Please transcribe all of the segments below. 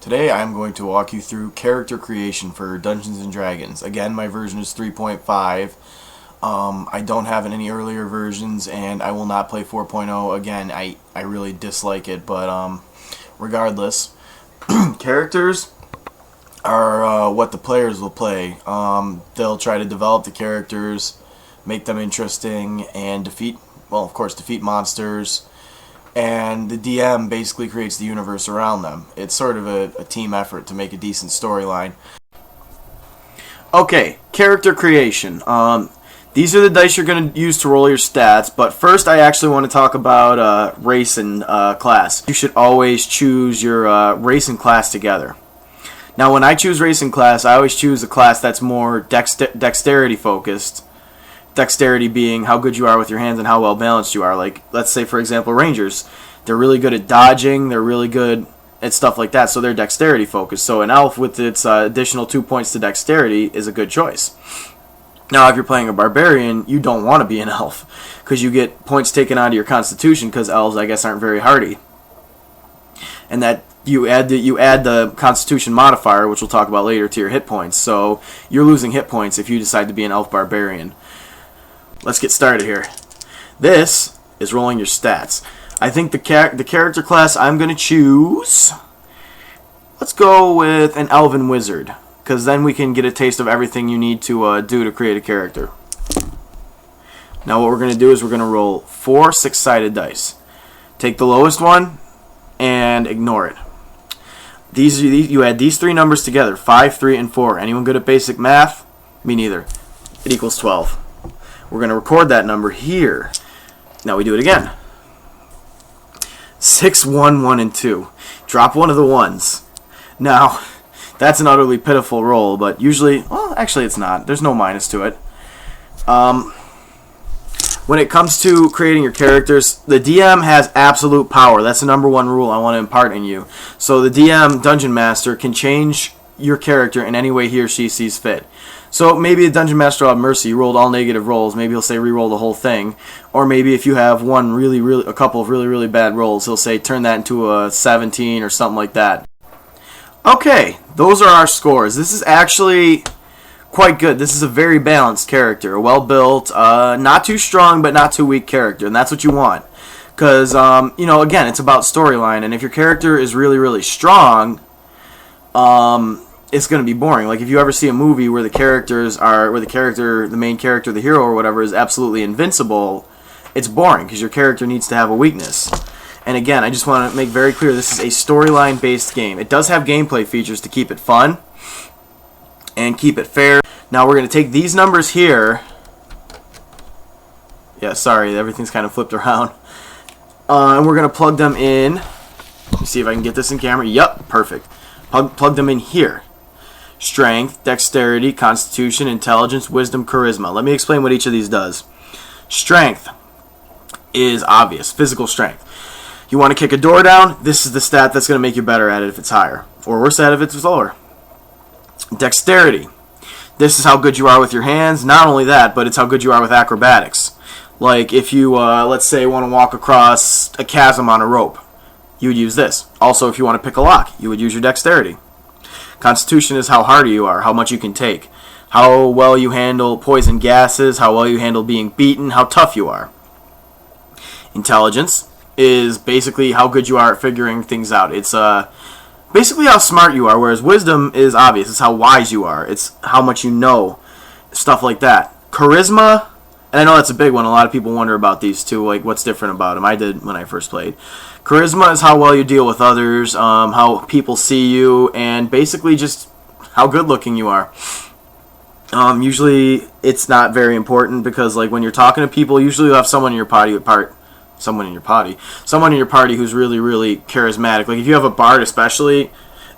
Today I'm going to walk you through character creation for Dungeons & Dragons. Again, my version is 3.5. I don't have any earlier versions, and I will not play 4.0. Again, I really dislike it, but regardless, characters are what the players will play. They'll try to develop the characters, make them interesting, and defeat monsters. And the DM basically creates the universe around them. It's sort of a team effort to make a decent storyline. Okay, character creation. These are the dice you're going to use to roll your stats, but first I actually want to talk about race and class. You should always choose your race and class together. Now when I choose race and class, I always choose a class that's more dexterity focused. Dexterity being how good you are with your hands and how well balanced you are. Like, let's say, for example, Rangers. They're really good at dodging. They're really good at stuff like that, so they're dexterity focused. So an elf with its additional 2 points to dexterity is a good choice. Now, if you're playing a barbarian, you don't want to be an elf because you get points taken out of your constitution because elves, I guess, aren't very hardy. And that you add the constitution modifier, which we'll talk about later, to your hit points. So you're losing hit points if you decide to be an elf barbarian. Let's get started here. This is rolling your stats. I think the character class I'm going to choose, let's go with an elven wizard, because then we can get a taste of everything you need to do to create a character. Now what we're going to do is we're going to roll 4 six-sided dice. Take the lowest one and ignore it. You add these 3 numbers together, 5, 3, and 4. Anyone good at basic math? Me neither. It equals 12. We're going to record that number here. Now we do it again. 6, 1, 1, and 2. Drop one of the ones. Now, that's an utterly pitiful roll, but usually, well, actually it's not. There's no minus to it. When it comes to creating your characters, the DM has absolute power. That's the number one rule I want to impart in you. So the DM, Dungeon Master, can change your character in any way he or she sees fit. So maybe a Dungeon Master will have mercy, you rolled all negative rolls, maybe he'll say re-roll the whole thing. Or maybe if you have a couple of really bad rolls, he'll say turn that into a 17 or something like that. Okay, those are our scores. This is actually quite good. This is a very balanced character, a well-built, not too strong but not too weak character, and that's what you want. Because, again, it's about storyline, and if your character is really strong, it's going to be boring. Like if you ever see a movie where the main character, the hero or whatever, is absolutely invincible, it's boring because your character needs to have a weakness. And again, I just want to make very clear, this is a storyline based game. It does have gameplay features to keep it fun and keep it fair. Now we're going to take these numbers here. Yeah, sorry, everything's kind of flipped around. And we're going to plug them in. Let me see if I can get this in camera. Yep, perfect. Plug them in here. Strength, dexterity, constitution, intelligence, wisdom, charisma. Let me explain what each of these does. Strength is obvious, physical strength. You want to kick a door down, this is the stat that's going to make you better at it if it's higher, or worse at it if it's lower. Dexterity. This is how good you are with your hands. Not only that, but it's how good you are with acrobatics. Like if you, let's say, want to walk across a chasm on a rope, you would use this. Also, if you want to pick a lock, you would use your dexterity. Constitution is how hardy you are, how much you can take, how well you handle poison gases, how well you handle being beaten, how tough you are. Intelligence is basically how good you are at figuring things out. It's basically how smart you are, whereas wisdom is obvious. It's how wise you are. It's how much you know, stuff like that. Charisma, and I know that's a big one. A lot of people wonder about these too, like what's different about them. I did when I first played. Charisma is how well you deal with others, how people see you, and basically just how good looking you are. Usually it's not very important because like when you're talking to people, usually you have someone in your party who's really charismatic. Like if you have a bard especially,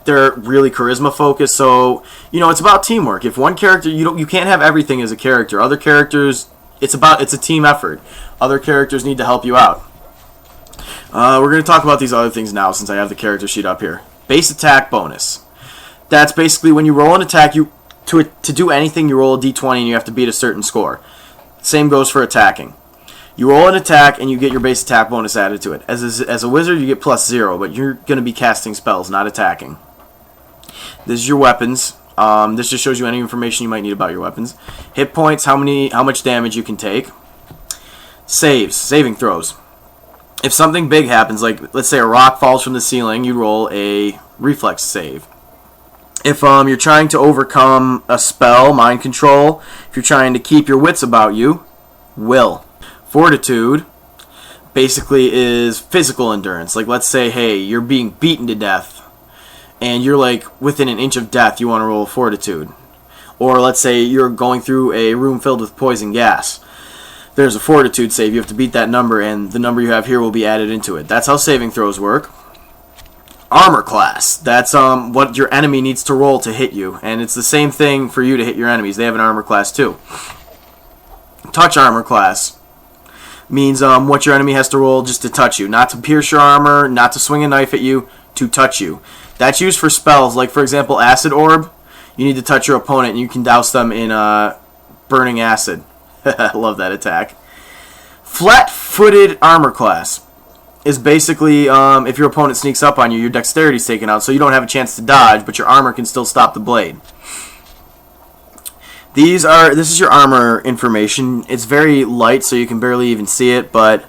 they're really charisma focused. So, it's about teamwork. If one character, you can't have everything as a character. Other characters, it's a team effort. Other characters need to help you out. We're going to talk about these other things now since I have the character sheet up here. Base attack bonus. That's basically when you roll an attack, to do anything, you roll a d20 and you have to beat a certain score. Same goes for attacking. You roll an attack and you get your base attack bonus added to it. As a wizard, you get +0, but you're going to be casting spells, not attacking. This is your weapons. This just shows you any information you might need about your weapons. Hit points, how much damage you can take. Saves, saving throws. If something big happens, like let's say a rock falls from the ceiling, you roll a reflex save. If you're trying to overcome a spell, mind control, if you're trying to keep your wits about you, will. Fortitude basically is physical endurance. Like let's say, hey, you're being beaten to death and you're like within an inch of death, you want to roll fortitude. Or let's say you're going through a room filled with poison gas. There's a fortitude save. You have to beat that number, and the number you have here will be added into it. That's how saving throws work. Armor class. That's what your enemy needs to roll to hit you, and it's the same thing for you to hit your enemies. They have an armor class too. Touch armor class means what your enemy has to roll just to touch you. Not to pierce your armor, not to swing a knife at you, to touch you. That's used for spells, like for example Acid Orb. You need to touch your opponent and you can douse them in burning acid. I love that attack. Flat-footed armor class is basically if your opponent sneaks up on you, your dexterity is taken out, so you don't have a chance to dodge, but your armor can still stop the blade. This is your armor information. It's very light, so you can barely even see it, but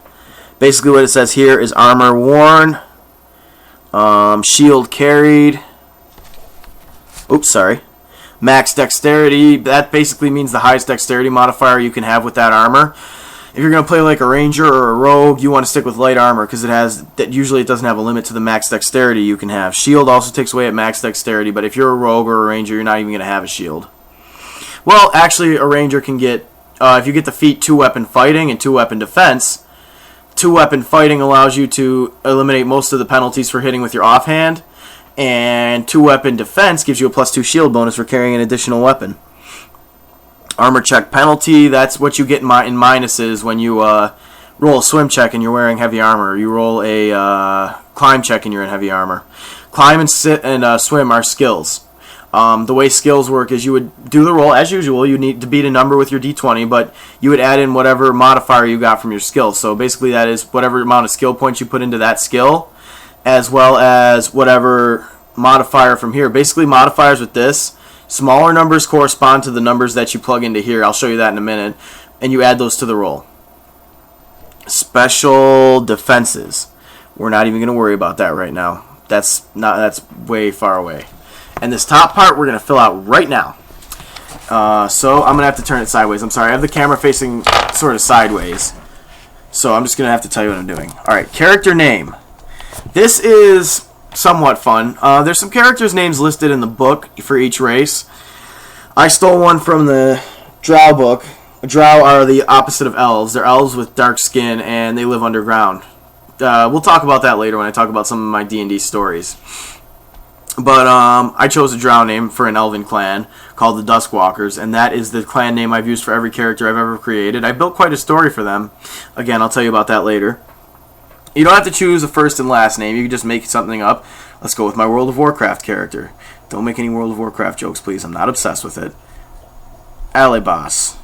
basically what it says here is armor worn, shield carried. Oops, sorry. Max dexterity. That basically means the highest dexterity modifier you can have with that armor. If you're going to play like a ranger or a rogue, you want to stick with light armor because usually it doesn't have a limit to the max dexterity you can have. Shield also takes away at max dexterity, but if you're a rogue or a ranger, you're not even going to have a shield. Well, actually, a ranger can get, if you get the feat 2-weapon fighting and 2-weapon defense, 2-weapon fighting allows you to eliminate most of the penalties for hitting with your offhand, and 2-weapon defense gives you a +2 shield bonus for carrying an additional weapon. Armor check penalty, that's what you get in minuses when you roll a swim check and you're wearing heavy armor. You roll a climb check and you're in heavy armor. Climb and swim are skills. The way skills work is you would do the roll as usual. You need to beat a number with your d20, but you would add in whatever modifier you got from your skill. So basically that is whatever amount of skill points you put into that skill, as well as whatever modifier from here. Basically modifiers with this, smaller numbers correspond to the numbers that you plug into here. I'll show you that in a minute. And you add those to the roll. Special defenses. We're not even going to worry about that right now. That's way far away. And this top part we're going to fill out right now. So I'm going to have to turn it sideways. I'm sorry, I have the camera facing sort of sideways. So I'm just going to have to tell you what I'm doing. Alright, character name. This is somewhat fun. There's some characters' names listed in the book for each race. I stole one from the Drow book. Drow are the opposite of elves. They're elves with dark skin, and they live underground. We'll talk about that later when I talk about some of my D&D stories. But I chose a Drow name for an elven clan called the Duskwalkers, and that is the clan name I've used for every character I've ever created. I built quite a story for them. Again, I'll tell you about that later. You don't have to choose a first and last name. You can just make something up. Let's go with my World of Warcraft character. Don't make any World of Warcraft jokes, please. I'm not obsessed with it. Alebas.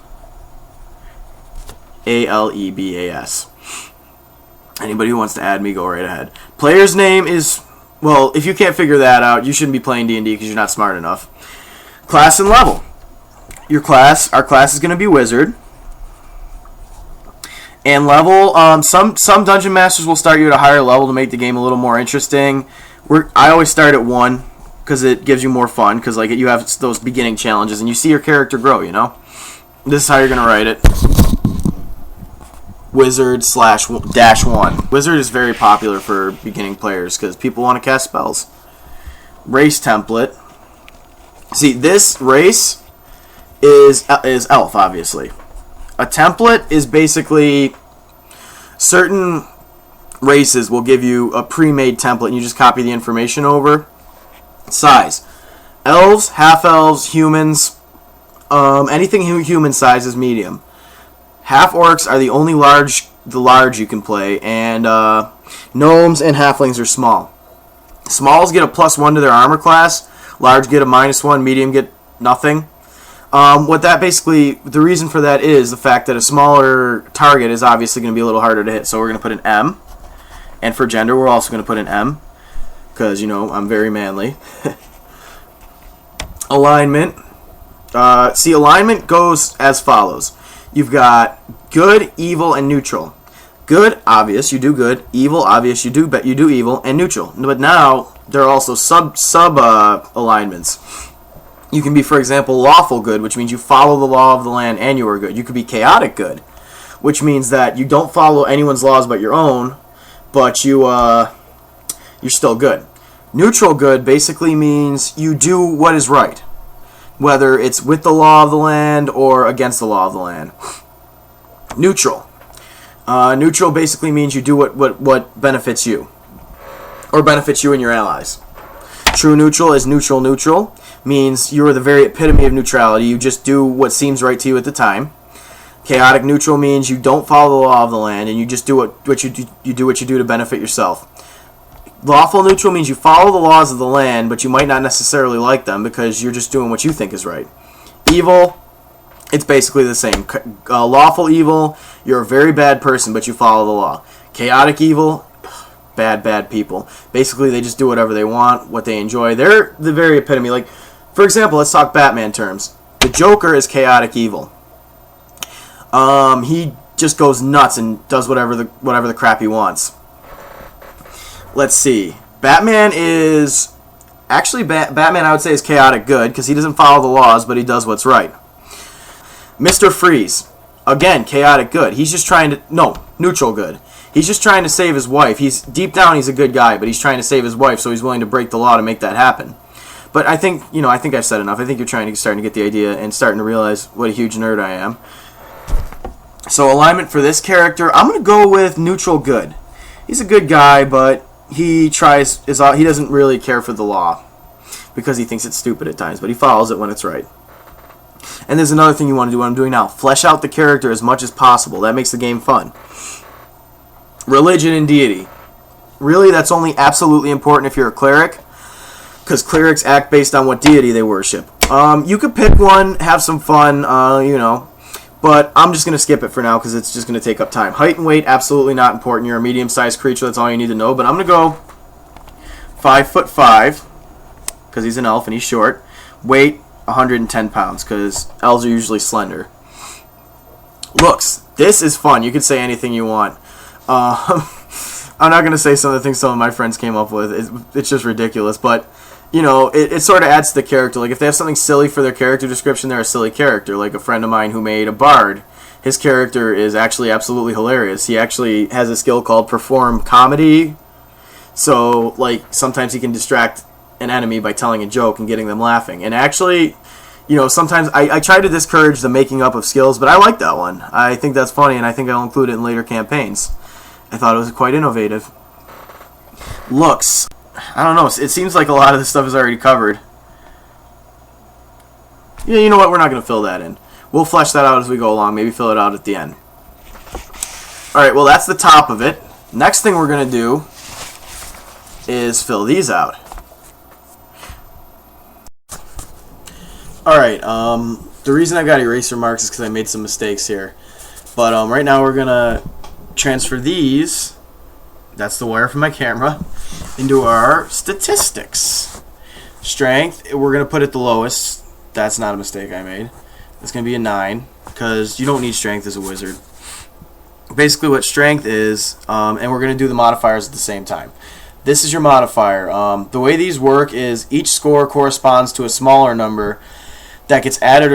Alebas. Anybody who wants to add me, go right ahead. Player's name is... Well, if you can't figure that out, you shouldn't be playing D&D because you're not smart enough. Class and level. Our class is going to be Wizard. And level, some Dungeon Masters will start you at a higher level to make the game a little more interesting. I always start at 1 because it gives you more fun because like you have those beginning challenges and you see your character grow, you know? This is how you're going to write it. Wizard/-1. Wizard is very popular for beginning players because people want to cast spells. Race template. See, this race is elf, obviously. A template is basically certain races will give you a pre-made template and you just copy the information over. Size. Elves, half-elves, humans, anything human size is medium. Half-orcs are the only large you can play, and gnomes and halflings are small. Smalls get a +1 to their armor class, large get a -1, medium get nothing. The reason for that is the fact that a smaller target is obviously going to be a little harder to hit, so we're going to put an M. And for gender, we're also going to put an M, because, you know, I'm very manly. Alignment. See, alignment goes as follows. You've got good, evil, and neutral. Good, obvious, you do good. Evil, obvious, you do evil, and neutral. But now there are also sub alignments. You can be, for example, lawful good, which means you follow the law of the land and you are good. You could be chaotic good, which means that you don't follow anyone's laws but your own, but you're still good. Neutral good basically means you do what is right, whether it's with the law of the land or against the law of the land. Neutral. Neutral basically means you do what benefits you, or benefits you and your allies. True neutral is neutral neutral, means you are the very epitome of neutrality. You just do what seems right to you at the time. Chaotic neutral means you don't follow the law of the land and you just do what you do to benefit yourself. Lawful neutral means you follow the laws of the land, but you might not necessarily like them because you're just doing what you think is right. Evil, it's basically the same. Lawful evil, you're a very bad person, but you follow the law. Chaotic evil, bad people. Basically, they just do whatever they want, what they enjoy. They're the very epitome. Like, for example, let's talk Batman terms. The Joker is chaotic evil. He just goes nuts and does whatever the crap he wants. Let's see. Batman is actually Batman. I would say is chaotic good because he doesn't follow the laws, but he does what's right. Mr. Freeze, again, chaotic good. He's just trying to neutral good. He's just trying to save his wife. He's deep down he's a good guy, but he's trying to save his wife, so he's willing to break the law to make that happen. But I think I've said enough. I think you're starting to get the idea and starting to realize what a huge nerd I am. So alignment for this character, I'm going to go with neutral good. He's a good guy, but he doesn't really care for the law because he thinks it's stupid at times, but he follows it when it's right. And there's another thing you want to do, what I'm doing now. Flesh out the character as much as possible. That makes the game fun. Religion and deity. Really, that's only absolutely important if you're a cleric, because clerics act based on what deity they worship. You could pick one, have some fun, but I'm just going to skip it for now because it's just going to take up time. Height and weight, absolutely not important. You're a medium-sized creature, that's all you need to know. But I'm going to go 5'5", because he's an elf and he's short. Weight, 110 pounds, because elves are usually slender. Looks, this is fun. You can say anything you want. I'm not going to say some of the things some of my friends came up with. It's just ridiculous, but it sort of adds to the character. Like, if they have something silly for their character description, they're a silly character. Like a friend of mine who made a bard. His character is actually absolutely hilarious. He actually has a skill called perform comedy. So, like, sometimes he can distract an enemy by telling a joke and getting them laughing. And actually, sometimes I try to discourage the making up of skills, but I like that one. I think that's funny, and I think I'll include it in later campaigns. I thought it was quite innovative. Looks. I don't know. It seems like a lot of this stuff is already covered. Yeah, you know what? We're not going to fill that in. We'll flesh that out as we go along. Maybe fill it out at the end. Alright, well, that's the top of it. Next thing we're going to do is fill these out. Alright, the reason I got eraser marks is because I made some mistakes here. But right now we're going to transfer these, that's the wire from my camera, into our statistics. Strength, we're going to put it the lowest. That's not a mistake I made. It's going to be a 9, because you don't need strength as a wizard. Basically what strength is, and we're going to do the modifiers at the same time. This is your modifier. The way these work is each score corresponds to a smaller number that gets added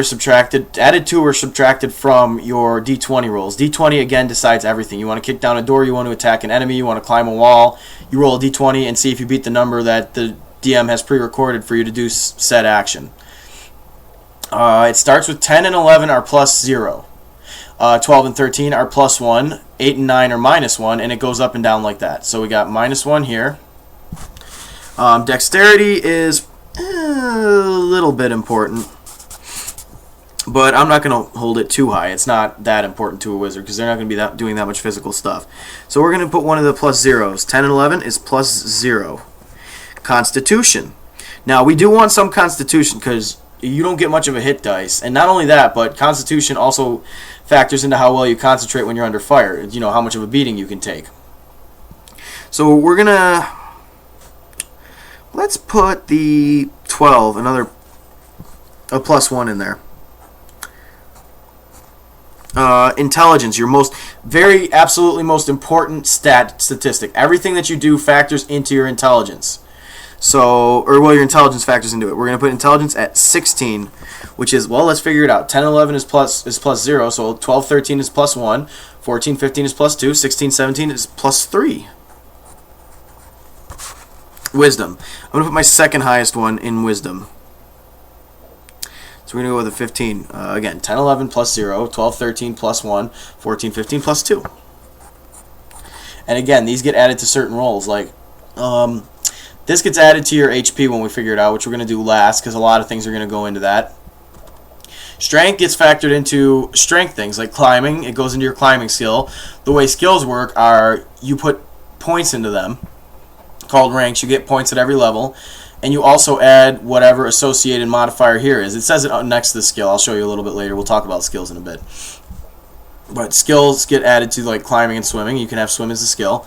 to or subtracted from your D20 rolls. D20 again decides everything. You want to kick down a door, you want to attack an enemy, you want to climb a wall, you roll a D20 and see if you beat the number that the DM has pre-recorded for you to do said action. It starts with 10 and 11 are plus 0. 12 and 13 are plus 1. 8 and 9 are minus 1, and it goes up and down like that. So we got minus 1 here. Dexterity is a little bit important, but I'm not going to hold it too high. It's not that important to a wizard because they're not going to be doing that much physical stuff. So we're going to put one of the plus zeros. 10 and 11 is plus 0. Constitution. Now, we do want some Constitution because you don't get much of a hit dice. And not only that, but Constitution also factors into how well you concentrate when you're under fire. You know, how much of a beating you can take. So we're going to... Let's put the 12, another a +1 in there. Intelligence, your absolutely most important statistic. Everything that you do factors into your intelligence. So, your intelligence factors into it. We're going to put intelligence at 16, which is, well, let's figure it out. 10, 11 is plus 0, so 12, 13 is +1, 14, 15 is +2, 16, 17 is +3. Wisdom. I'm going to put my second highest one in wisdom. So we're going to go with a 15. Again, 10, 11 +0, 12, 13 +1, 14, 15 +2. And again, these get added to certain rolls. Like, this gets added to your HP when we figure it out, which we're going to do last because a lot of things are going to go into that. Strength gets factored into strength things like climbing. It goes into your climbing skill. The way skills work are you put points into them, called ranks. You get points at every level. And you also add whatever associated modifier here is. It says it next to the skill. I'll show you a little bit later. We'll talk about skills in a bit. But skills get added to like climbing and swimming. You can have swim as a skill.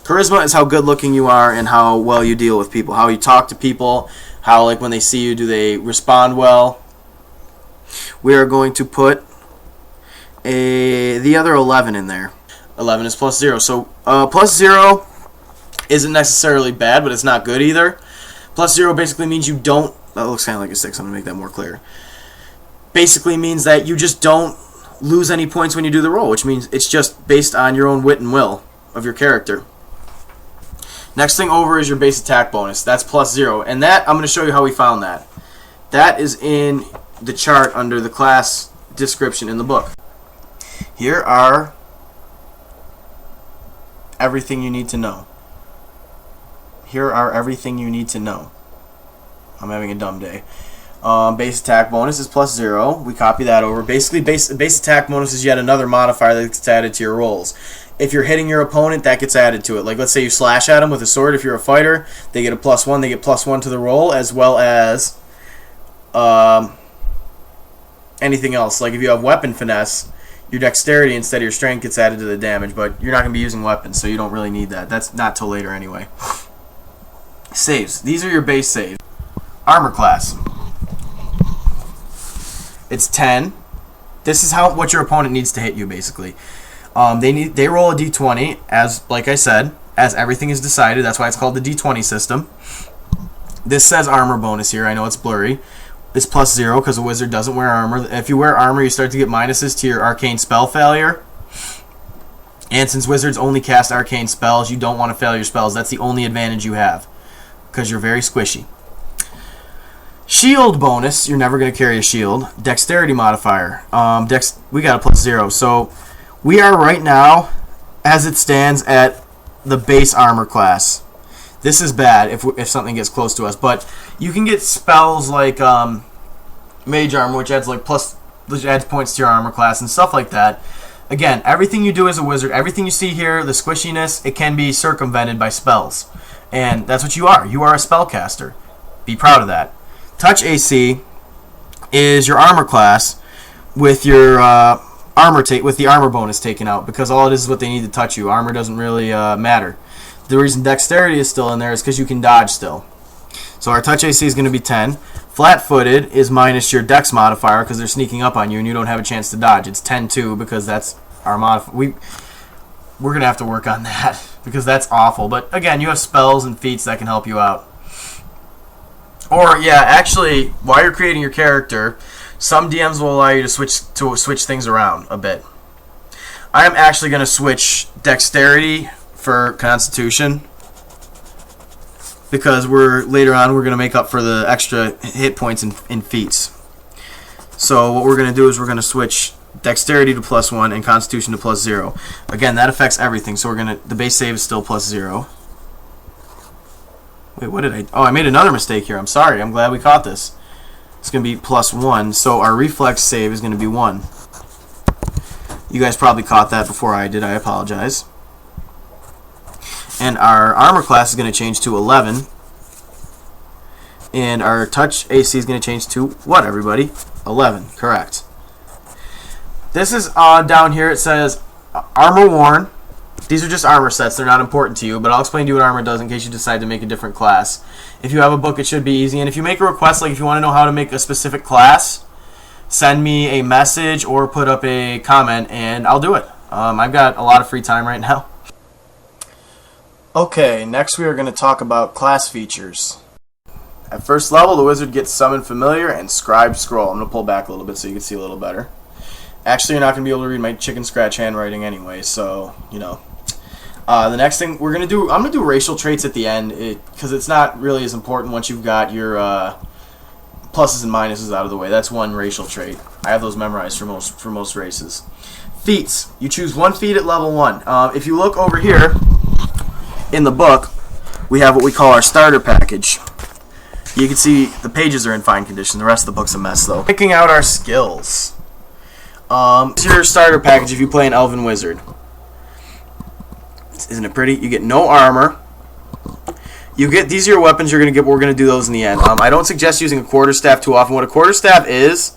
Charisma is how good looking you are and how well you deal with people. How you talk to people. How, like, when they see you, do they respond well. We are going to put the other 11 in there. 11 is +0. So +0 isn't necessarily bad, but it's not good either. +0 basically means you don't... That looks kind of like a 6. I'm going to make that more clear. Basically means that you just don't lose any points when you do the roll, which means it's just based on your own wit and will of your character. Next thing over is your base attack bonus. That's +0. And that, I'm going to show you how we found that. That is in the chart under the class description in the book. Here are everything you need to know. Here are everything you need to know. I'm having a dumb day. Base attack bonus is +0. We copy that over. Basically, base attack bonus is yet another modifier that gets added to your rolls. If you're hitting your opponent, that gets added to it. Like, let's say you slash at them with a sword. If you're a fighter, they get a +1. They get +1 to the roll, as well as anything else. Like, if you have weapon finesse, your dexterity instead of your strength gets added to the damage. But you're not going to be using weapons, so you don't really need that. That's not till later anyway. Saves. These are your base saves. Armor class. It's 10. This is what your opponent needs to hit you, basically. They roll a d20, as like I said, as everything is decided. That's why it's called the d20 system. This says armor bonus here. I know it's blurry. It's +0 because a wizard doesn't wear armor. If you wear armor, you start to get minuses to your arcane spell failure. And since wizards only cast arcane spells, you don't want to fail your spells. That's the only advantage you have, because you're very squishy. Shield bonus, you're never going to carry a shield. Dexterity modifier, we got a +0. So we are right now, as it stands, at the base armor class. This is bad if something gets close to us, but you can get spells like mage armor, which adds points to your armor class and stuff like that. Again, everything you do as a wizard, everything you see here, the squishiness, it can be circumvented by spells. And that's what you are. You are a spellcaster. Be proud of that. Touch AC is your armor class with your with the armor bonus taken out, because all it is what they need to touch you. Armor doesn't really matter. The reason dexterity is still in there is because you can dodge still. So our touch AC is going to be 10. Flat-footed is minus your dex modifier because they're sneaking up on you and you don't have a chance to dodge. It's 10 too because that's our modifier. We're going to have to work on that because that's awful. But again, you have spells and feats that can help you out. Or yeah, actually, while you're creating your character, some DMs will allow you to switch things around a bit. I am actually going to switch dexterity for constitution, because later on we're going to make up for the extra hit points in feats. So what we're going to do is we're going to switch dexterity to +1 and constitution to +0. Again, that affects everything. So the base save is still +0. Wait, what did I? Oh, I made another mistake here. I'm sorry. I'm glad we caught this. It's going to be +1. So our reflex save is going to be 1. You guys probably caught that before I did. I apologize. And our armor class is going to change to 11. And our touch AC is going to change to what, everybody? 11. Correct. This is down here. It says armor worn. These are just armor sets. They're not important to you, but I'll explain to you what armor does in case you decide to make a different class. If you have a book, it should be easy. And if you make a request, like if you want to know how to make a specific class, send me a message or put up a comment, and I'll do it. I've got a lot of free time right now. Okay, next we are going to talk about class features. At first level, the wizard gets Summon Familiar and Scribe Scroll. I'm going to pull back a little bit so you can see a little better. Actually, you're not going to be able to read my chicken scratch handwriting anyway, so, you know. The next thing we're going to do, I'm going to do racial traits at the end, because it's not really as important once you've got your pluses and minuses out of the way. That's one racial trait. I have those memorized for most races. Feats. You choose one feat at level 1. If you look over here in the book, we have what we call our starter package. You can see the pages are in fine condition. The rest of the book's a mess, though. Picking out our skills. This is your starter package if you play an Elven Wizard. Isn't it pretty? You get no armor. These are your weapons you're going to get, but we're going to do those in the end. I don't suggest using a quarterstaff too often. What a quarterstaff is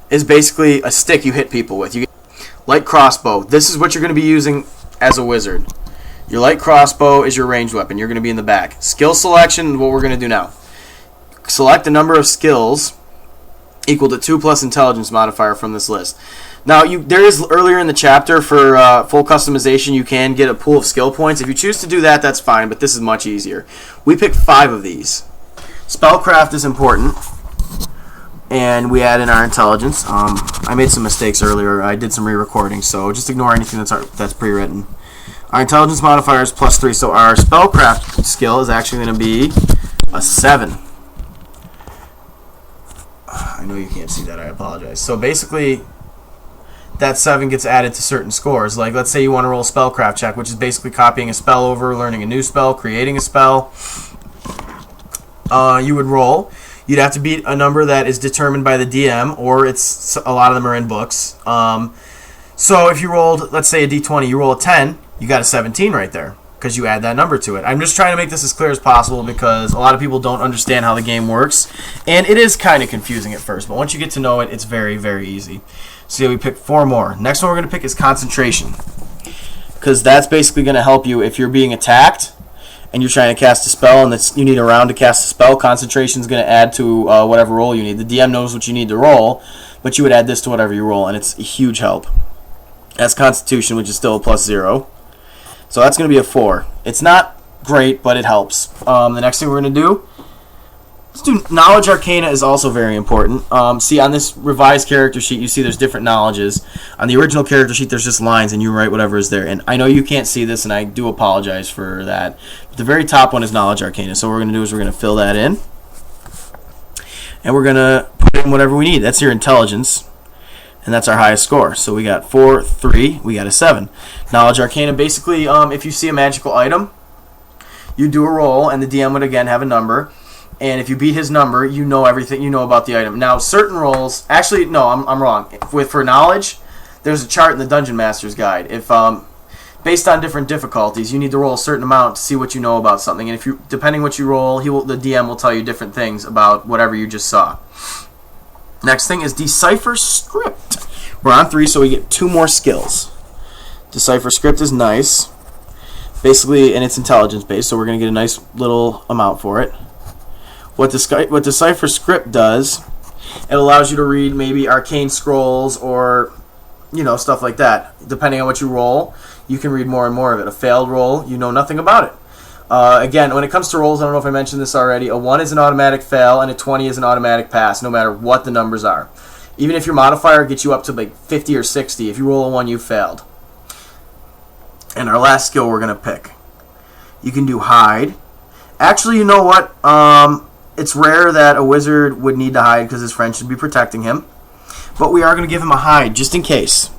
basically a stick you hit people with. You get light crossbow. This is what you're going to be using as a wizard. Your light crossbow is your ranged weapon. You're going to be in the back. Skill selection, what we're going to do now. Select a number of skills equal to 2 plus intelligence modifier from this list. Now, there is earlier in the chapter for full customization, you can get a pool of skill points. If you choose to do that, that's fine, but this is much easier. We picked 5 of these. Spellcraft is important, and we add in our intelligence. I made some mistakes earlier. I did some re-recording, so just ignore anything that's pre-written. Our intelligence modifier is +3, so our spellcraft skill is actually going to be a 7. I know you can't see that. I apologize. So basically, that 7 gets added to certain scores. Like, let's say you want to roll a spellcraft check, which is basically copying a spell over, learning a new spell, creating a spell. You would roll. You'd have to beat a number that is determined by the DM, or a lot of them are in books. So if you rolled, let's say a d20, you roll a 10, you got a 17 right there, because you add that number to it. I'm just trying to make this as clear as possible because a lot of people don't understand how the game works, and it is kind of confusing at first, but once you get to know it, it's very, very easy. So yeah, we picked 4 more. Next one we're going to pick is concentration, because that's basically going to help you if you're being attacked and you're trying to cast a spell and you need a round to cast a spell. Concentration is going to add to whatever roll you need. The DM knows what you need to roll, but you would add this to whatever you roll, and it's a huge help. That's Constitution, which is still a +0. So that's going to be a 4. It's not great, but it helps. The next thing we're going to do, let's do Knowledge Arcana is also very important. See, on this revised character sheet, you see there's different knowledges. On the original character sheet, there's just lines, and you write whatever is there. And I know you can't see this, and I do apologize for that. But the very top one is Knowledge Arcana. So what we're going to do is we're going to fill that in. And we're going to put in whatever we need. That's your intelligence. And that's our highest score. So we got 4, 3, we got a 7. Knowledge Arcana, basically, if you see a magical item, you do a roll, and the DM would again have a number. And if you beat his number, you know everything you know about the item. Now, certain rolls, actually, no, I'm wrong. For knowledge, there's a chart in the Dungeon Master's Guide. If based on different difficulties, you need to roll a certain amount to see what you know about something. And if you, depending what you roll, the DM will tell you different things about whatever you just saw. Next thing is Decipher Script. We're on 3, so we get 2 more skills. Decipher Script is nice. Basically, and it's intelligence based, so we're going to get a nice little amount for it. What Decipher Script does, it allows you to read maybe arcane scrolls or, stuff like that. Depending on what you roll, you can read more and more of it. A failed roll, you know nothing about it. Again, when it comes to rolls, I don't know if I mentioned this already, a 1 is an automatic fail and a 20 is an automatic pass, no matter what the numbers are. Even if your modifier gets you up to like 50 or 60, if you roll a 1, you failed. And our last skill we're going to pick. You can do Hide. Actually, you know what? It's rare that a wizard would need to hide because his friend should be protecting him. But we are going to give him a Hide, just in case.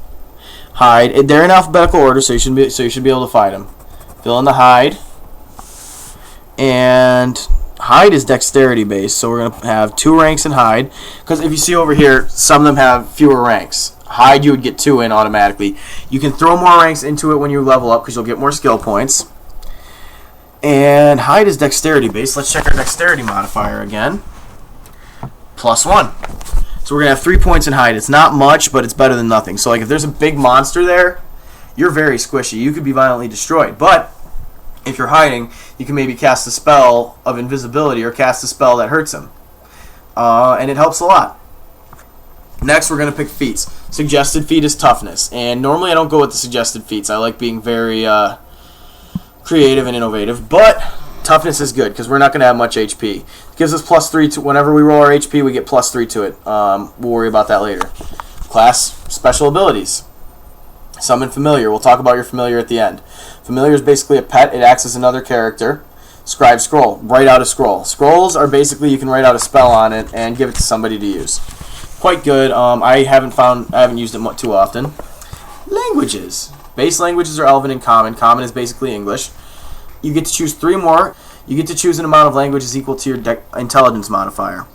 Hide. They're in alphabetical order, so you should be able to find them. Fill in the Hide. And Hide is dexterity based, so we're going to have 2 ranks in Hide. Because if you see over here, some of them have fewer ranks. Hide you would get 2 in automatically. You can throw more ranks into it when you level up because you'll get more skill points. And Hide is dexterity based. Let's check our dexterity modifier again. +1. So we're going to have 3 points in Hide. It's not much, but it's better than nothing. So like if there's a big monster there, you're very squishy. You could be violently destroyed. But if you're hiding, you can maybe cast a spell of invisibility or cast a spell that hurts him. And it helps a lot. Next, we're going to pick feats. Suggested feat is toughness. And normally I don't go with the suggested feats. I like being very creative and innovative. But toughness is good because we're not going to have much HP. It gives us +3 to whenever we roll our HP, we get +3 to it. We'll worry about that later. Class special abilities. Summon familiar. We'll talk about your familiar at the end. Familiar is basically a pet. It acts as another character. Scribe scroll. Write out a scroll. Scrolls are basically you can write out a spell on it and give it to somebody to use. Quite good. I haven't used it too often. Languages. Base languages are Elven and Common. Common is basically English. You get to choose 3 more. You get to choose an amount of languages equal to your intelligence modifier.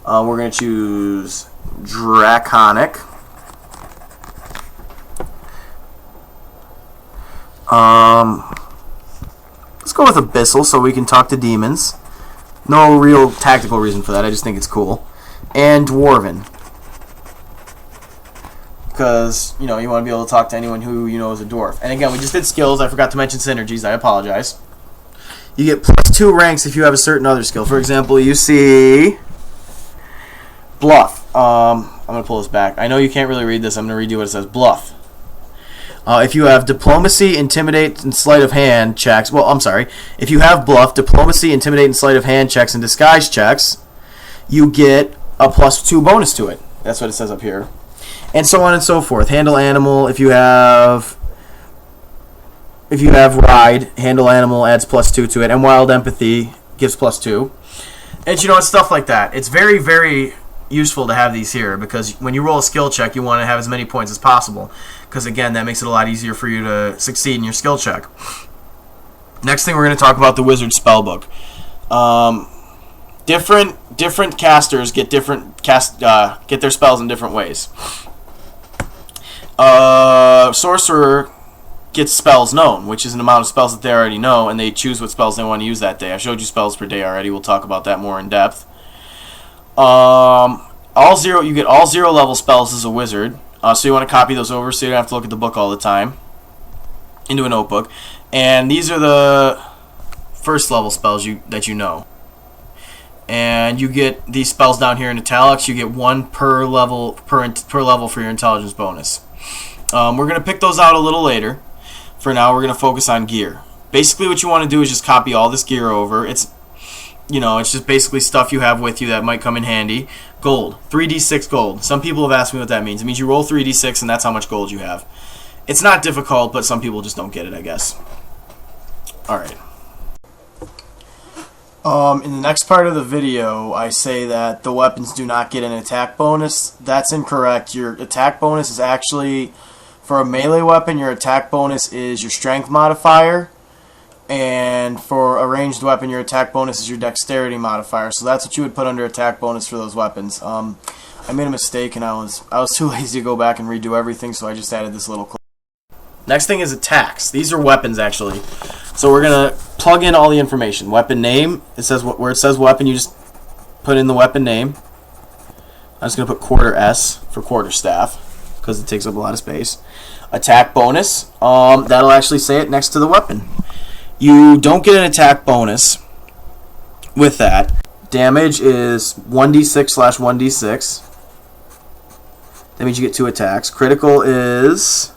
We're going to choose Draconic. Let's go with Abyssal so we can talk to demons. No real tactical reason for that. I just think it's cool. And Dwarven. Because, you want to be able to talk to anyone who you know is a dwarf. And again, we just did skills. I forgot to mention synergies. I apologize. You get +2 ranks if you have a certain other skill. For example, you see Bluff. I'm going to pull this back. I know you can't really read this. I'm going to redo what it says. Bluff. If you have Diplomacy, Intimidate, and Sleight of Hand checks, if you have Bluff, Diplomacy, Intimidate, and Sleight of Hand checks, and Disguise checks, you get a +2 bonus to it. That's what it says up here. And so on and so forth. Handle Animal, if you have Ride, Handle Animal adds +2 to it, and Wild Empathy gives +2. And it's stuff like that. It's very, very useful to have these here because when you roll a skill check, you want to have as many points as possible because, again, that makes it a lot easier for you to succeed in your skill check. Next thing we're going to talk about the Wizard Spellbook. Different casters get get their spells in different ways. Sorcerer gets spells known, which is an amount of spells that they already know, and they choose what spells they want to use that day. I showed you spells per day already. We'll talk about that more in depth. You get all 0 level spells as a wizard, so you want to copy those over so you don't have to look at the book all the time into a notebook. And these are the first level spells that you know. And you get these spells down here in italics. You get 1 per level for your intelligence bonus. We're going to pick those out a little later. For now, we're going to focus on gear. Basically, what you want to do is just copy all this gear over. It's just basically stuff you have with you that might come in handy. Gold, 3d6 gold. Some people have asked me what that means. It means you roll 3d6 and that's how much gold you have. It's not difficult, but some people just don't get it, I guess. Alright. In the next part of the video, I say that the weapons do not get an attack bonus. That's incorrect. Your attack bonus is actually, for a melee weapon, your attack bonus is your strength modifier. And for a ranged weapon, your attack bonus is your dexterity modifier. So that's what you would put under attack bonus for those weapons. I made a mistake and I was too lazy to go back and redo everything, so I just added this little clip. Next thing is attacks. These are weapons, actually. So we're going to plug in all the information. Weapon name, where it says weapon, you just put in the weapon name. I'm just going to put quarter S for quarterstaff because it takes up a lot of space. Attack bonus, that'll actually say it next to the weapon. You don't get an attack bonus with that. Damage is 1d6/1d6. That means you get 2 attacks. Critical is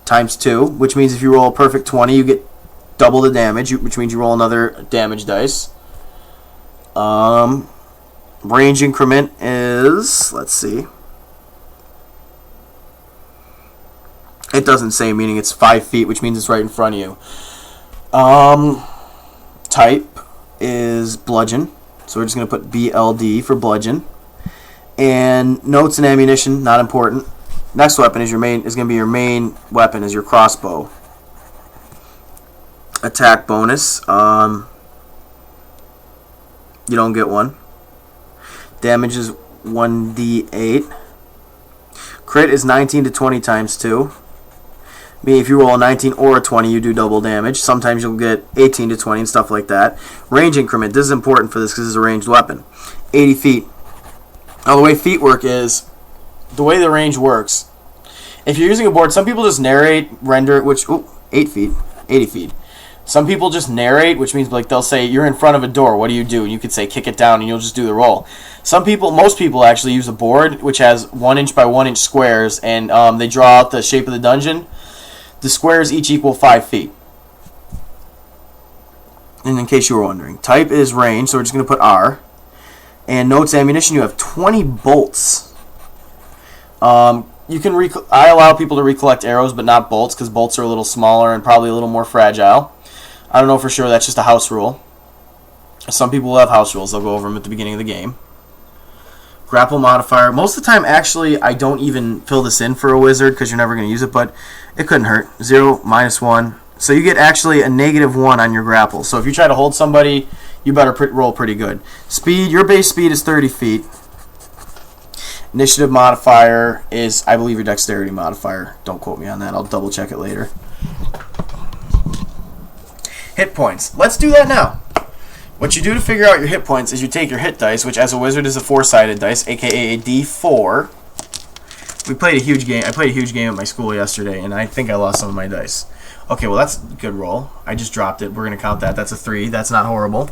×2, which means if you roll a perfect 20, you get double the damage, which means you roll another damage dice. Range increment is, let's see. It doesn't say, meaning it's 5 feet, which means it's right in front of you. Type is bludgeon, so we're just going to put BLD for bludgeon. And notes and ammunition, not important. Next weapon is going to be your main weapon, is your crossbow. Attack bonus, you don't get one. Damage is 1d8. Crit is 19 to 20 times 2. Meaning if you roll a 19 or a 20, you do double damage. Sometimes you'll get 18 to 20 and stuff like that. Range increment. This is important for this because it's a ranged weapon. 80 feet. Now the way feet work is, the way the range works If you're using a board, some people just narrate, render it, which, 8 feet, 80 feet. Some people just narrate, which means like they'll say, you're in front of a door, what do you do? And you could say, kick it down, and you'll just do the roll. Most people actually use a board, which has 1 inch by 1 inch squares, and they draw out the shape of the dungeon. The squares each equal 5 feet. And in case you were wondering, type is range, so we're just going to put R. And notes ammunition, you have 20 bolts. You can I allow people to recollect arrows, but not bolts, because bolts are a little smaller and probably a little more fragile. I don't know for sure, that's just a house rule. Some people will have house rules, they'll go over them at the beginning of the game. Grapple modifier, most of the time actually I don't even fill this in for a wizard, because you're never going to use it, but it couldn't hurt. 0, -1. So you get actually a -1 on your grapple. So if you try to hold somebody, you better roll pretty good. Speed, your base speed is 30 feet. Initiative modifier is, I believe, your dexterity modifier. Don't quote me on that. I'll double check it later. Hit points. Let's do that now. What you do to figure out your hit points is you take your hit dice, which as a wizard is a 4-sided dice, aka a D4. We played a huge game. I played a huge game at my school yesterday, and I think I lost some of my dice. Okay, well, that's a good roll. I just dropped it. We're going to count that. That's a 3. That's not horrible.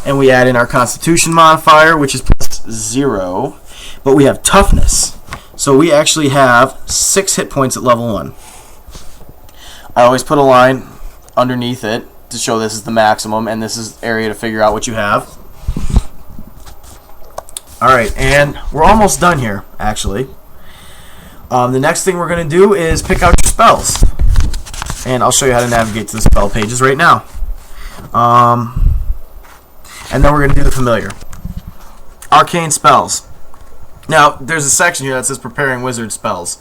And we add in our Constitution modifier, which is +0. But we have Toughness. So we actually have 6 hit points at level 1. I always put a line underneath it to show this is the maximum, and this is area to figure out what you have. Alright, and we're almost done here, actually. The next thing we're going to do is pick out your spells. And I'll show you how to navigate to the spell pages right now. And then we're going to do the familiar. Arcane spells. Now, there's a section here that says preparing wizard spells.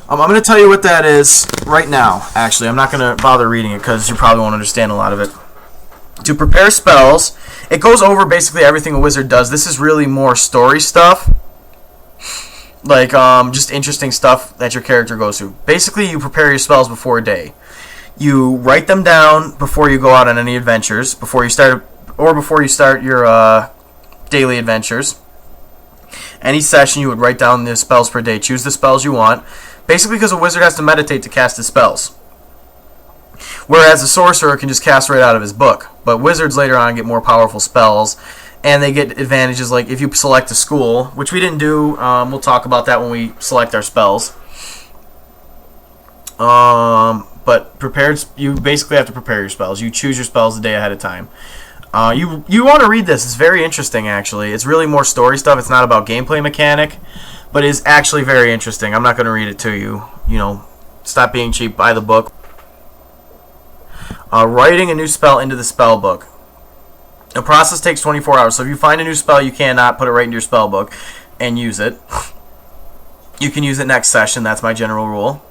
I'm going to tell you what that is right now, actually. I'm not going to bother reading it because you probably won't understand a lot of it. To prepare spells, it goes over basically everything a wizard does. This is really more story stuff. Like, just interesting stuff that your character goes through. Basically, you prepare your spells before a day. You write them down before you go out on any adventures, before you start your daily adventures. Any session, you would write down the spells per day. Choose the spells you want. Basically, because a wizard has to meditate to cast his spells. Whereas a sorcerer can just cast right out of his book. But wizards later on get more powerful spells. And they get advantages like if you select a school, which we didn't do. We'll talk about that when we select our spells. But you basically have to prepare your spells. You choose your spells a day ahead of time. You want to read this. It's very interesting, actually. It's really more story stuff. It's not about gameplay mechanic, but it's actually very interesting. I'm not going to read it to you. You know, stop being cheap. Buy the book. Writing a new spell into the spell book. The process takes 24 hours, so if you find a new spell, you cannot put it right into your spell book and use it. You can use it next session. That's my general rule.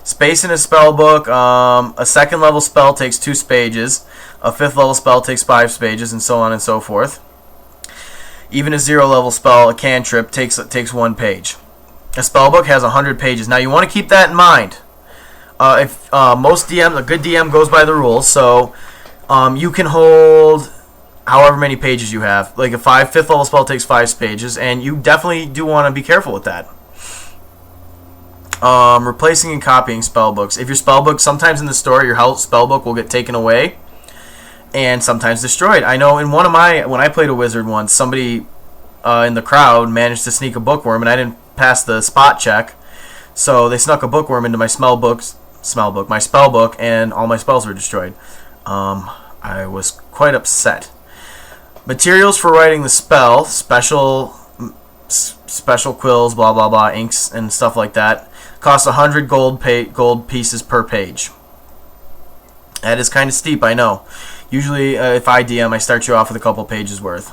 Space in a spell book. A second level spell takes 2 pages. A 5th level spell takes 5 pages, and so on and so forth. Even a 0 level spell, a cantrip, takes 1 page. A spell book has 100 pages. Now you want to keep that in mind. If most DMs, a good DM goes by the rules, so you can hold however many pages you have. Like a 5th level spell takes 5 pages, and you definitely do want to be careful with that. Replacing and copying spell books. If your spell book, sometimes in the story, your spell book will get taken away and sometimes destroyed. I know when I played a wizard once, somebody in the crowd managed to sneak a bookworm, and I didn't pass the spot check, so they snuck a bookworm into my spell book, and all my spells were destroyed. I was quite upset. Materials for writing the spell, special quills, blah blah blah, inks and stuff like that, cost 100 gold pieces per page. That is kind of steep, I know. Usually, if I DM, I start you off with a couple pages worth.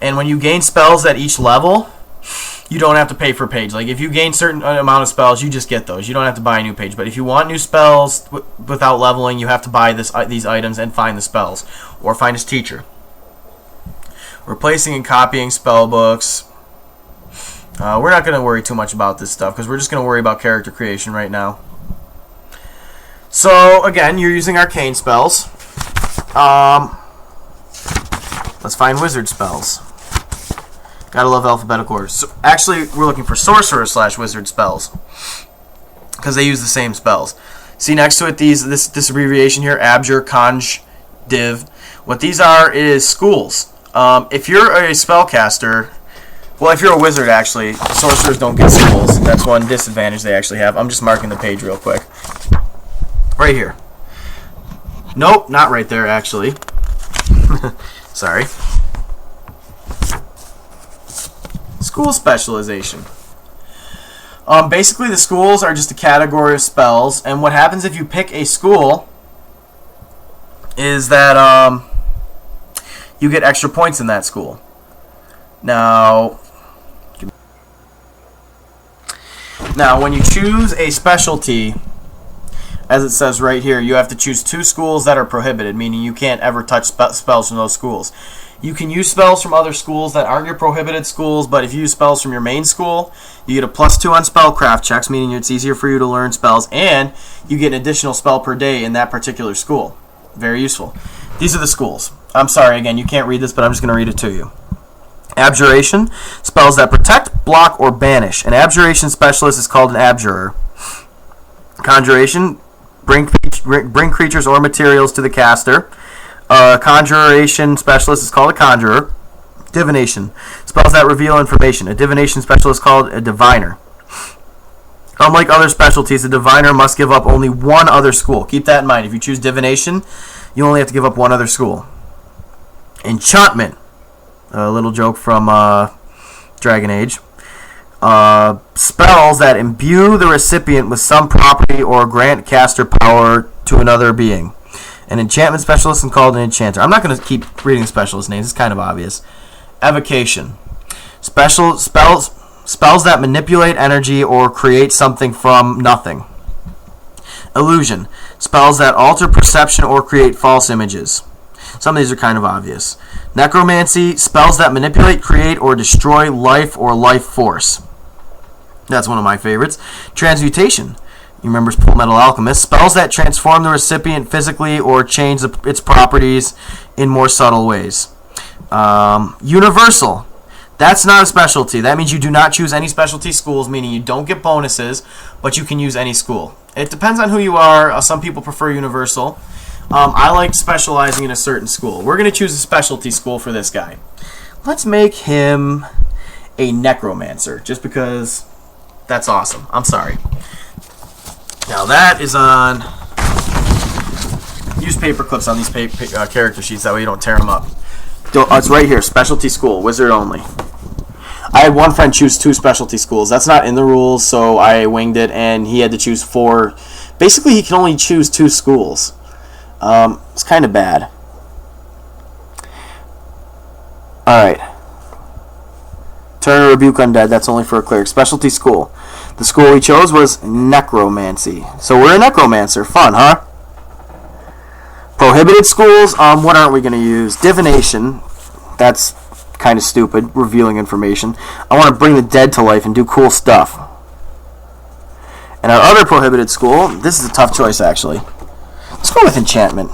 And when you gain spells at each level, you don't have to pay for a page. Like if you gain certain amount of spells, you just get those. You don't have to buy a new page. But if you want new spells without leveling, you have to buy these items and find the spells, or find his teacher. Replacing and copying spell books. We're not going to worry too much about this stuff because we're just going to worry about character creation right now. So again, you're using arcane spells. Let's find wizard spells. Gotta love alphabetical order. So actually, we're looking for sorcerer/wizard spells because they use the same spells. See next to it this abbreviation here, Abjure, Conj, Div. What these are is schools. If you're a spellcaster, well, if you're a wizard, actually, sorcerers don't get schools. That's one disadvantage they actually have. I'm just marking the page real quick. Right here. Nope, not right there, actually. Sorry. School specialization. Basically, the schools are just a category of spells, and what happens if you pick a school is that you get extra points in that school. Now, when you choose a specialty, as it says right here, you have to choose 2 schools that are prohibited, meaning you can't ever touch spells from those schools. You can use spells from other schools that aren't your prohibited schools, but if you use spells from your main school, you get a +2 on spellcraft checks, meaning it's easier for you to learn spells, and you get an additional spell per day in that particular school. Very useful. These are the schools. I'm sorry, again, you can't read this, but I'm just going to read it to you. Abjuration, spells that protect, block, or banish. An abjuration specialist is called an abjurer. Conjuration, bring creatures or materials to the caster. Conjuration specialist is called a conjurer. Divination, spells that reveal information. A divination specialist is called a diviner. Unlike other specialties, a diviner must give up only one other school. Keep that in mind. If you choose divination, you only have to give up one other school. Enchantment, a little joke from Dragon Age. Spells that imbue the recipient with some property or grant caster power to another being. An enchantment specialist is called an enchanter. I'm not going to keep reading specialist names. It's kind of obvious. Evocation. Spells that manipulate energy or create something from nothing. Illusion. Spells that alter perception or create false images. Some of these are kind of obvious. Necromancy. Spells that manipulate, create, or destroy life or life force. That's one of my favorites. Transmutation. You remember Full Metal Alchemist. Spells that transform the recipient physically or change its properties in more subtle ways. Universal. That's not a specialty. That means you do not choose any specialty schools, meaning you don't get bonuses, but you can use any school. It depends on who you are. Some people prefer universal. I like specializing in a certain school. We're going to choose a specialty school for this guy. Let's make him a necromancer, just because that's awesome. I'm sorry. Now that is on... Use paper clips on these character sheets, that way you don't tear them up. It's right here, specialty school, wizard only. I had one friend choose 2 specialty schools. That's not in the rules, so I winged it, and he had to choose 4. Basically, he can only choose 2 schools. It's kind of bad. Alright. Turn or rebuke undead, that's only for a cleric. Specialty school. The school we chose was necromancy. So we're a necromancer. Fun, huh? Prohibited schools, what aren't we going to use? Divination. That's kind of stupid, revealing information. I want to bring the dead to life and do cool stuff. And our other prohibited school, this is a tough choice actually. Let's go with enchantment.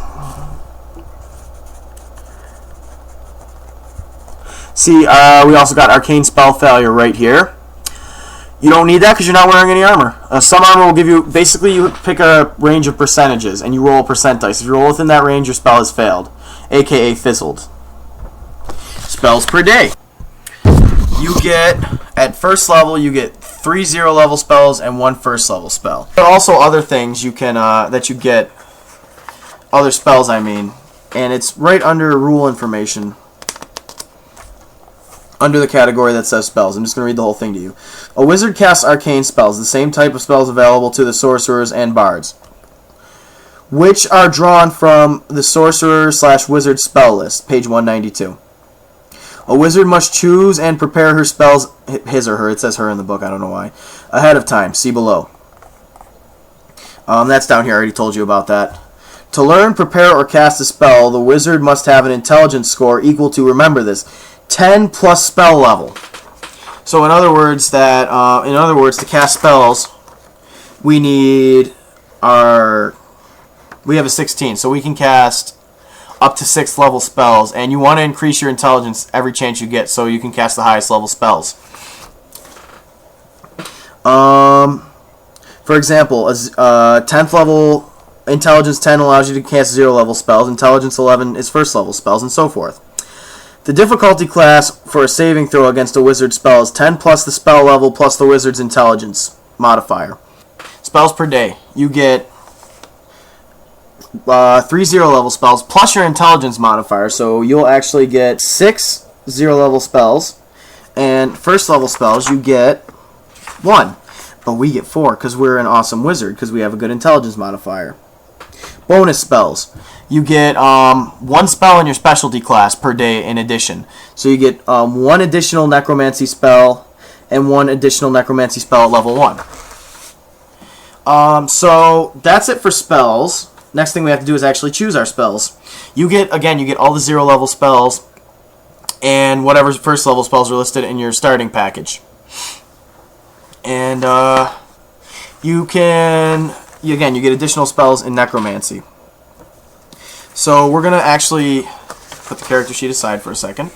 See, we also got arcane spell failure right here. You don't need that because you're not wearing any armor. Some armor will give you, basically you pick a range of percentages and you roll a percent dice. If you roll within that range, your spell has failed, aka fizzled. Spells per day. You get, at first level, you get 3 0-level spells and 1 first-level spell. There are also other things you can, that you get, other spells I mean, and it's right under rule information. Under the category that says spells. I'm just going to read the whole thing to you. A wizard casts arcane spells, the same type of spells available to the sorcerers and bards, which are drawn from the sorcerer/wizard spell list, page 192. A wizard must choose and prepare her spells, his or her, it says her in the book, I don't know why, ahead of time. See below. That's down here, I already told you about that. To learn, prepare, or cast a spell, the wizard must have an intelligence score equal to, remember this, 10 plus spell level. So in other words, to cast spells, we have a 16. So we can cast up to 6th level spells, and you want to increase your intelligence every chance you get so you can cast the highest level spells. For example, 10th level intelligence 10 allows you to cast 0 level spells, intelligence 11 is 1st level spells, and so forth. The difficulty class for a saving throw against a wizard spell is 10 plus the spell level plus the wizard's intelligence modifier. Spells per day. You get 3 0-level spells plus your intelligence modifier, so you'll actually get 6 0-level spells, and 1st level spells you get 1, but we get 4 because we're an awesome wizard because we have a good intelligence modifier. Bonus spells. You get 1 spell in your specialty class per day in addition, so you get 1 additional necromancy spell and 1 additional necromancy spell at level 1. So that's it for spells. Next thing we have to do is actually choose our spells. You get all the 0-level spells and whatever 1st level spells are listed in your starting package. And you get additional spells in necromancy. So we're going to actually put the character sheet aside for a second,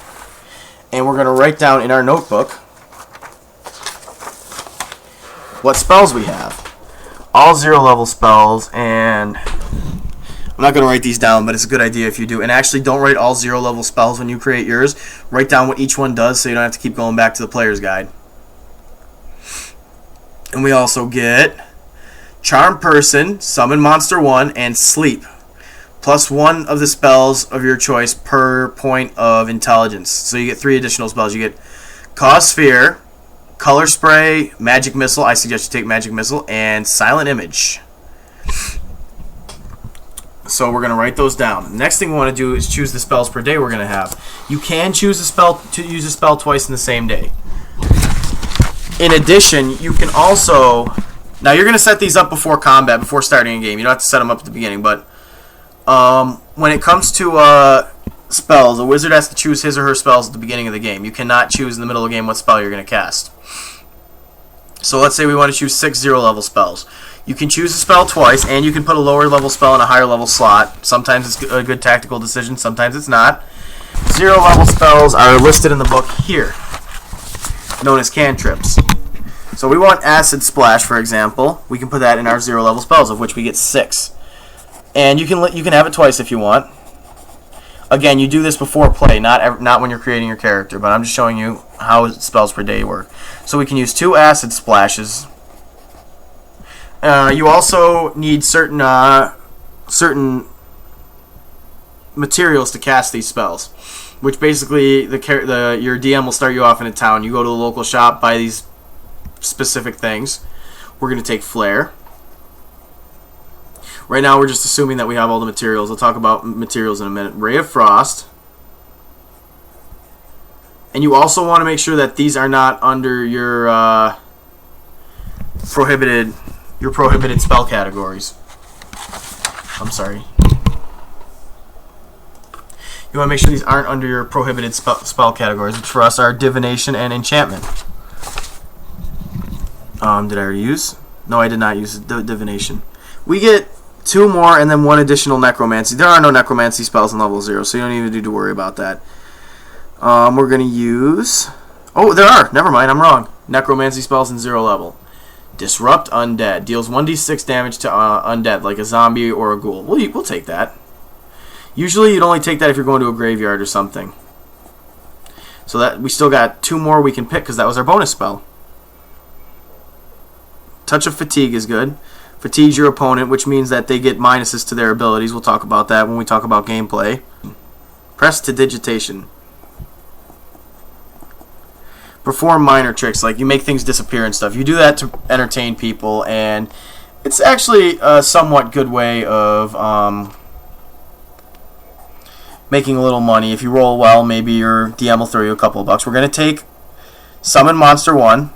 and we're going to write down in our notebook what spells we have. All 0-level spells, and I'm not going to write these down, but it's a good idea if you do. And actually, don't write all 0-level spells when you create yours. Write down what each one does so you don't have to keep going back to the player's guide. And we also get Charm Person, Summon Monster 1, and Sleep. Plus 1 of the spells of your choice per point of intelligence. So you get 3 additional spells. You get Cause Fear, Color Spray, Magic Missile, I suggest you take Magic Missile, and Silent Image. So we're going to write those down. Next thing we want to do is choose the spells per day we're going to have. You can choose to use a spell twice in the same day. In addition, you can also... Now you're going to set these up before combat, before starting a game. You don't have to set them up at the beginning, but when it comes to spells, a wizard has to choose his or her spells at the beginning of the game. You cannot choose in the middle of the game what spell you're going to cast. So let's say we want to choose 6 0-level spells. You can choose a spell twice, and you can put a lower level spell in a higher level slot. Sometimes it's a good tactical decision, sometimes it's not. 0-level spells are listed in the book here, known as cantrips. So we want Acid Splash, for example. We can put that in our 0-level spells, of which we get 6. And you can have it twice if you want. Again, you do this before play, not when you're creating your character, but I'm just showing you how spells per day work. So we can use 2 Acid Splashes. You also need certain materials to cast these spells, which basically your DM will start you off in a town. You go to the local shop, buy these specific things. We're going to take Flare. Right now we're just assuming that we have all the materials. I'll talk about materials in a minute. Ray of Frost. And you also want to make sure that these are not under your prohibited spell categories. I'm sorry. You want to make sure these aren't under your prohibited spell categories, which for us are Divination and Enchantment. Did I already use? No, I did not use Divination. We get 2 more and then 1 additional Necromancy. There are no Necromancy spells in level 0, so you don't even need to worry about that. We're going to use... Oh, there are. Never mind, I'm wrong. Necromancy spells in 0 level. Disrupt Undead. Deals 1d6 damage to undead, like a zombie or a ghoul. We'll take that. Usually you'd only take that if you're going to a graveyard or something. So that we still got 2 more we can pick because that was our bonus spell. Touch of Fatigue is good. Fatigues your opponent, which means that they get minuses to their abilities. We'll talk about that when we talk about gameplay. Prestidigitation. Perform minor tricks, like you make things disappear and stuff. You do that to entertain people, and it's actually a somewhat good way of making a little money. If you roll well, maybe your DM will throw you a couple of bucks. We're going to take Summon Monster 1.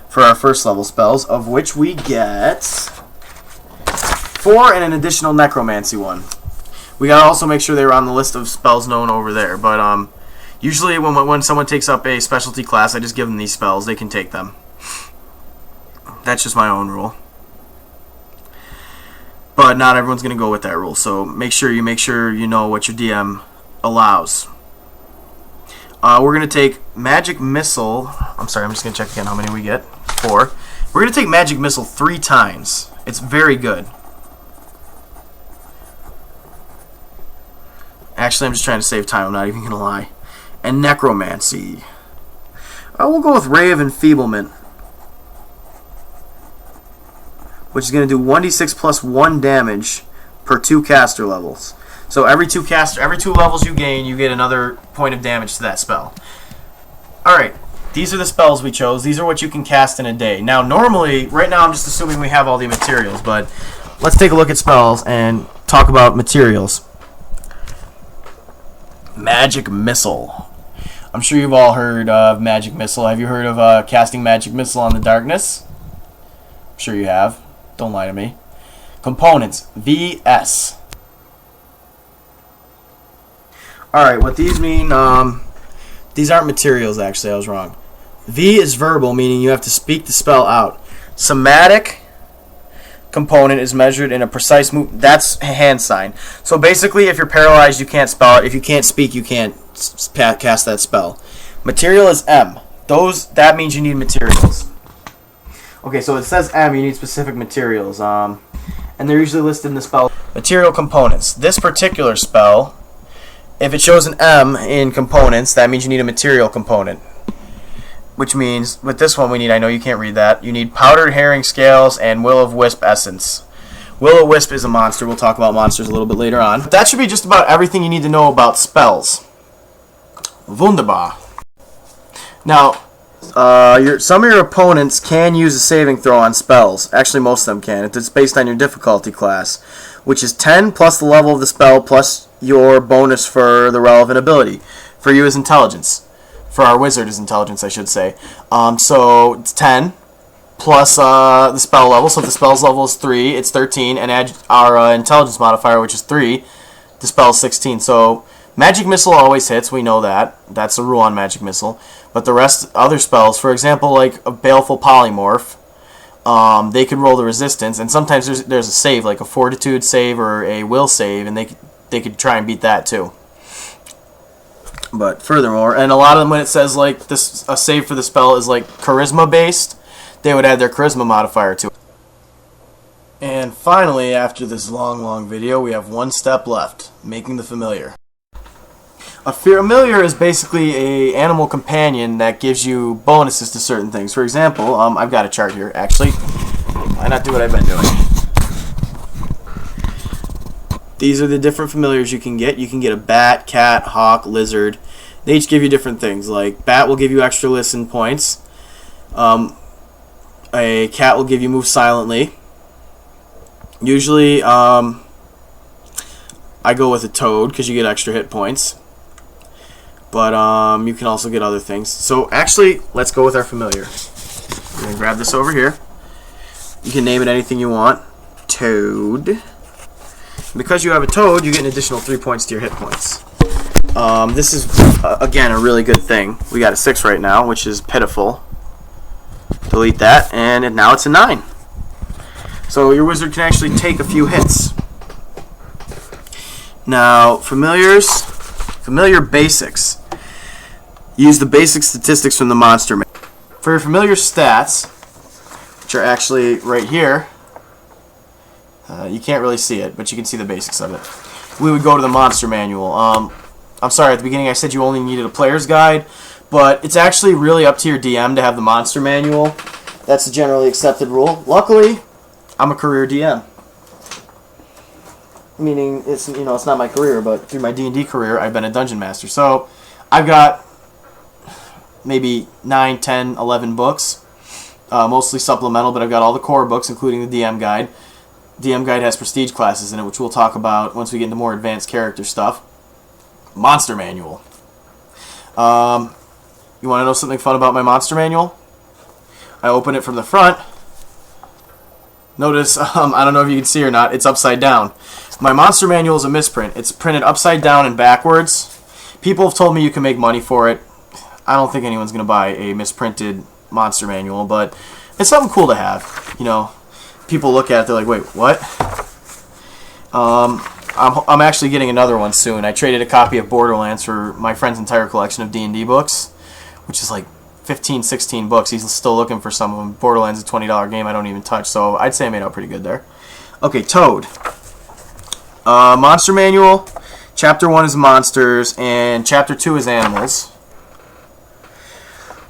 For our 1st level spells, of which we get 4 and an additional Necromancy 1. We gotta also make sure they're on the list of spells known over there. But usually when someone takes up a specialty class, I just give them these spells. They can take them. That's just my own rule. but not everyone's going to go with that rule. So make sure you know what your DM allows. We're going to take Magic Missile. I'm sorry, I'm just going to check again how many we get. 4. We're going to take Magic Missile 3 times. It's very good. Actually, I'm just trying to save time. I'm not even going to lie. And Necromancy. We'll go with Ray of Enfeeblement, which is going to do 1d6 plus 1 damage per 2 caster levels. So every 2 levels you gain, you get another point of damage to that spell. Alright, these are the spells we chose. These are what you can cast in a day. Now, normally, right now I'm just assuming we have all the materials, but let's take a look at spells and talk about materials. Magic Missile. I'm sure you've all heard of Magic Missile. Have you heard of casting Magic Missile on the darkness? I'm sure you have. Don't lie to me. Components. VS. Alright, what these mean, these aren't materials actually, I was wrong. V is verbal, meaning you have to speak the spell out. Somatic component is measured in a precise move. That's a hand sign. So basically, if you're paralyzed, you can't spell it. If you can't speak, you can't cast that spell. Material is M. That means you need materials. Okay, so it says M, you need specific materials. And they're usually listed in the spell. Material components. This particular spell, if it shows an M in components, that means you need a material component. Which means, with this one we need, I know you can't read that, you need powdered herring scales and will-o-wisp essence. Will-o-wisp is a monster. We'll talk about monsters a little bit later on. That should be just about everything you need to know about spells. Wunderbar. Now, some of your opponents can use a saving throw on spells. Actually, most of them can. It's based on your difficulty class, which is 10 plus the level of the spell plus your bonus for the relevant ability. For you is intelligence. For our wizard is intelligence, I should say. So it's 10 plus the spell level. So if the spell's level is 3, it's 13. And add our intelligence modifier, which is 3. The spell's 16. So Magic Missile always hits. We know that. That's a rule on Magic Missile. But the rest, other spells, for example, like a Baleful Polymorph, they could roll the resistance. And sometimes there's a save, like a Fortitude save or a Will save, and they could try and beat that too. But furthermore, and a lot of them, when it says like this, a save for the spell is like charisma based, they would add their charisma modifier to it. And finally, after this long video, we have one step left: making the familiar. A familiar is basically a animal companion that gives you bonuses to certain things. For example, I've got a chart here. Actually, why not do what I've been doing? These are the different familiars you can get. You can get a bat, cat, hawk, lizard. They each give you different things. Like bat will give you extra listen points. A cat will give you move silently. Usually, I go with a toad because you get extra hit points. But you can also get other things. So actually, let's go with our familiar. We're gonna grab this over here. You can name it anything you want. Toad. Because you have a toad, you get an additional 3 points to your hit points. This is, again, a really good thing. We got a 6 right now, which is pitiful. Delete that, and now it's a 9. So your wizard can actually take a few hits. Now, familiar basics. Use the basic statistics from the monster manual. For your familiar stats, which are actually right here, you can't really see it, but you can see the basics of it. We would go to the monster manual. I'm sorry, at the beginning I said you only needed a player's guide, but it's actually really up to your DM to have the monster manual. That's the generally accepted rule. Luckily, I'm a career DM. Meaning, it's not my career, but through my D&D career, I've been a dungeon master. So, I've got maybe 9, 10, 11 books, mostly supplemental, but I've got all the core books, including the DM guide. DM guide has prestige classes in it, which we'll talk about once we get into more advanced character stuff. Monster manual. You want to know something fun about my monster manual? I open it from the front. Notice, I don't know if you can see or not, it's upside down. My monster manual is a misprint. It's printed upside down and backwards. People have told me you can make money for it. I don't think anyone's going to buy a misprinted monster manual, but it's something cool to have. People look at it, they're like, wait, what? I'm actually getting another one soon. I traded a copy of Borderlands for my friend's entire collection of D&D books, which is like 15, 16 books. He's still looking for some of them. Borderlands is a $20 game I don't even touch, so I'd say I made out pretty good there. Okay, Toad. Monster Manual. Chapter 1 is monsters, and Chapter 2 is animals.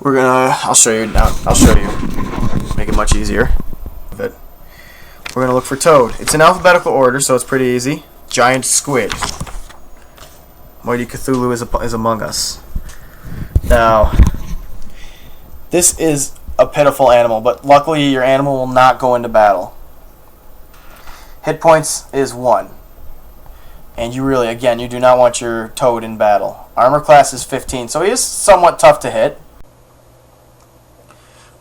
I'll show you now. I'll show you. Make it much easier. We're gonna look for Toad. It's in alphabetical order, so it's pretty easy. Giant squid. Mighty Cthulhu is among us. Now, this is a pitiful animal, but luckily your animal will not go into battle. Hit points is 1. And you really, again, you do not want your Toad in battle. Armor class is 15, so he is somewhat tough to hit.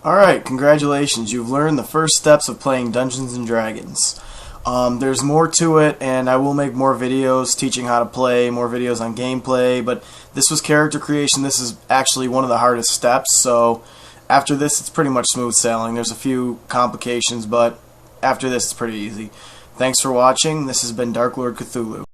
Alright, congratulations. You've learned the first steps of playing Dungeons & Dragons. There's more to it, and I will make more videos teaching how to play, more videos on gameplay, but this was character creation. This is actually one of the hardest steps, so after this it's pretty much smooth sailing. There's a few complications, but after this it's pretty easy. Thanks for watching. This has been Dark Lord Cthulhu.